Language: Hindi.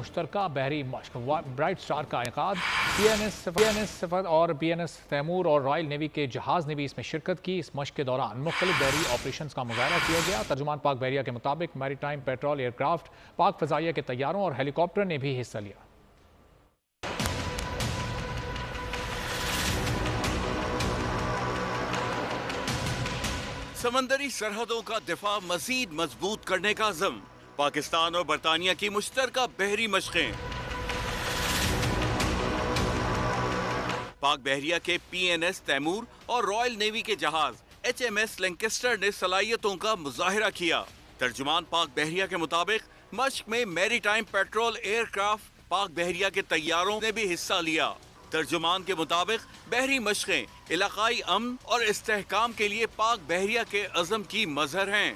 मुश्तरका बहरी मश्क ब्राइट स्टार का इनेकाद PNS सिफत और PNS तैमूर और रॉयल नेवी के जहाज ने भी इसमें शिरकत की। इस मश्क के दौरान मुख्तलिफ बहरी ऑपरेशन का मुजाहरा किया गया। तर्जुमान पाक बहरिया के मुताबिक मैरीटाइम पेट्रोल एयरक्राफ्ट, पाक फजाइया के तैयारों और हेलीकॉप्टर ने भी हिस्सा लिया। समंदरी सरहदों का दिफा मजीद मजबूत करने का अज़म, पाकिस्तान और बरतानिया की मुश्तरका बहरी मशक़ें। पाक बहरिया के PNS तैमूर और रॉयल नेवी के जहाज HMS लैंकेस्टर ने सलाहियतों का मुजाहिरा किया। तर्जुमान पाक बहरिया के मुताबिक मश्क में मैरीटाइम पेट्रोल एयरक्राफ्ट, पाक बहरिया के तैयारों ने भी हिस्सा लिया। तर्जुमान के मुताबिक बहरी मशक़ें इलाकाई अमन और इस्तेहकाम के लिए पाक बहरिया के अज़म की मज़हर हैं।